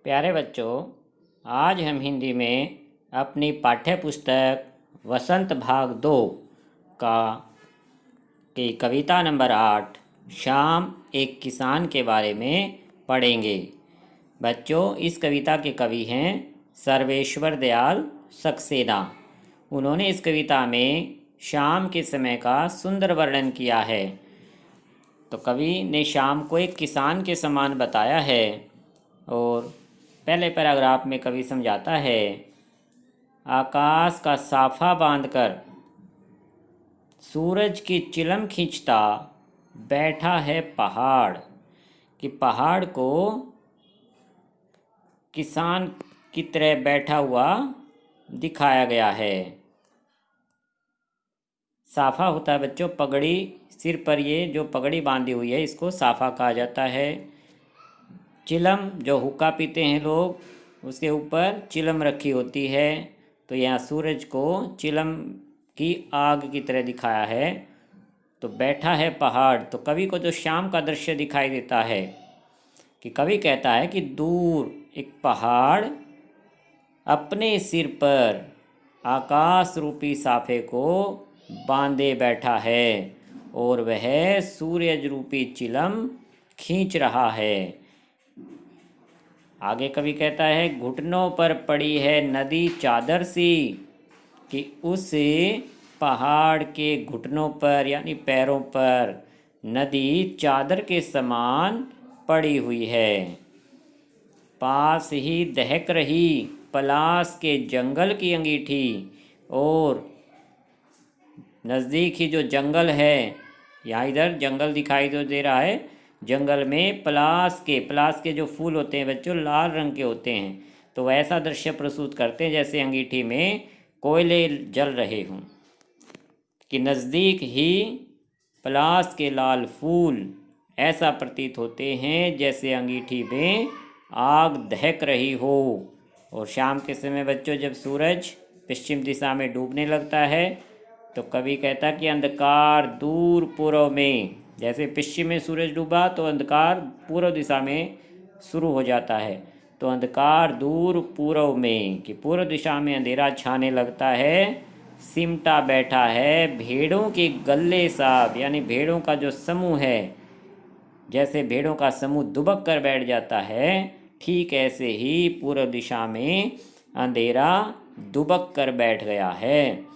प्यारे बच्चों, आज हम हिंदी में अपनी पाठ्य पुस्तक वसंत भाग 2 का की कविता नंबर 8 शाम एक किसान के बारे में पढ़ेंगे। बच्चों, इस कविता के कवि हैं सर्वेश्वर दयाल सक्सेना। उन्होंने इस कविता में शाम के समय का सुंदर वर्णन किया है। तो कवि ने शाम को एक किसान के समान बताया है और पहले पैराग्राफ में कवि समझाता है, आकाश का साफा बांधकर सूरज की चिलम खींचता बैठा है पहाड़। कि पहाड़ को किसान की तरह बैठा हुआ दिखाया गया है। साफा होता है बच्चों पगड़ी, सिर पर ये जो पगड़ी बांधी हुई है इसको साफा कहा जाता है। चिलम जो हुक्का पीते हैं लोग, उसके ऊपर चिलम रखी होती है। तो यहाँ सूरज को चिलम की आग की तरह दिखाया है। तो बैठा है पहाड़, तो कवि को जो शाम का दृश्य दिखाई देता है कि कवि कहता है कि दूर एक पहाड़ अपने सिर पर आकाश रूपी साफे को बांधे बैठा है और वह सूरज रूपी चिलम खींच रहा है। आगे कवि कहता है, घुटनों पर पड़ी है नदी चादर सी। कि उस पहाड़ के घुटनों पर यानी पैरों पर नदी चादर के समान पड़ी हुई है। पास ही दहक रही पलास के जंगल की अंगीठी, और नज़दीक ही जो जंगल है, यहाँ इधर जंगल दिखाई तो दे रहा है। जंगल में पलास के जो फूल होते हैं बच्चों लाल रंग के होते हैं, तो वैसा दृश्य प्रस्तुत करते हैं जैसे अंगीठी में कोयले जल रहे हों। कि नज़दीक ही पलास के लाल फूल ऐसा प्रतीत होते हैं जैसे अंगीठी में आग दहक रही हो। और शाम के समय बच्चों जब सूरज पश्चिम दिशा में डूबने लगता है तो कवि कहता कि अंधकार दूर पूर्व में, जैसे पश्चिम में सूरज डूबा तो अंधकार पूर्व दिशा में शुरू हो जाता है। तो अंधकार दूर पूर्व में, कि पूर्व दिशा में अंधेरा छाने लगता है, सिमटा बैठा है भेड़ों के गल्ले साहब, यानी भेड़ों का जो समूह है, जैसे भेड़ों का समूह दुबक कर बैठ जाता है, ठीक ऐसे ही पूर्व दिशा में अंधेरा दुबक कर बैठ गया है।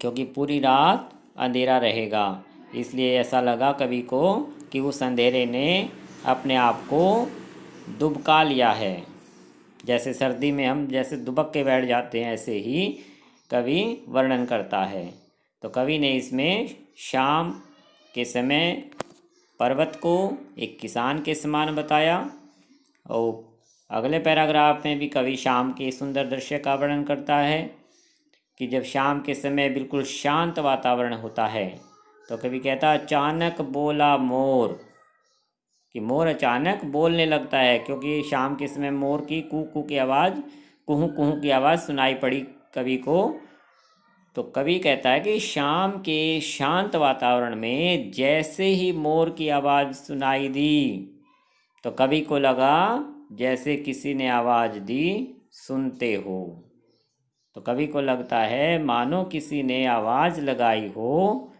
क्योंकि पूरी रात अंधेरा रहेगा, इसलिए ऐसा लगा कवि को कि उस अंधेरे ने अपने आप को दुबका लिया है। जैसे सर्दी में हम जैसे दुबक के बैठ जाते हैं, ऐसे ही कवि वर्णन करता है। तो कवि ने इसमें शाम के समय पर्वत को एक किसान के समान बताया। और अगले पैराग्राफ में भी कवि शाम के सुंदर दृश्य का वर्णन करता है कि जब शाम के समय बिल्कुल शांत वातावरण होता है तो कवि कहता, अचानक बोला मोर। कि मोर अचानक बोलने लगता है, क्योंकि शाम के समय मोर की कू की आवाज़, कुहू कुहू की आवाज़ सुनाई पड़ी कवि को। तो कवि कहता है कि शाम के शांत वातावरण में जैसे ही मोर की आवाज़ सुनाई दी तो कवि को लगा जैसे किसी ने आवाज़ दी, सुनते हो। तो कवि को लगता है मानो किसी ने आवाज़ लगाई हो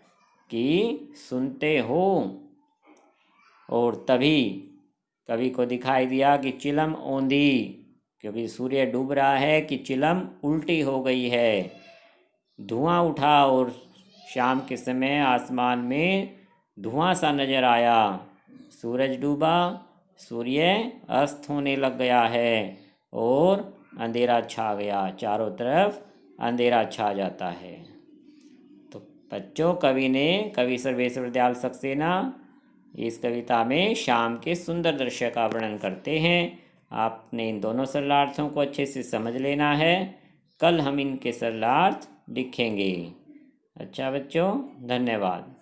कि सुनते हो। और तभी कवि को दिखाई दिया कि चिलम औंधी, क्योंकि सूर्य डूब रहा है, कि चिलम उल्टी हो गई है। धुआं उठा और शाम के समय आसमान में धुआं सा नज़र आया। सूरज डूबा, सूर्य अस्त होने लग गया है और अंधेरा छा गया, चारों तरफ अंधेरा छा जाता है। तो बच्चों, कवि सर्वेश्वर दयाल सक्सेना इस कविता में शाम के सुंदर दृश्य का वर्णन करते हैं। आपने इन दोनों सरलार्थों को अच्छे से समझ लेना है। कल हम इनके सरलार्थ लिखेंगे। अच्छा बच्चों, धन्यवाद।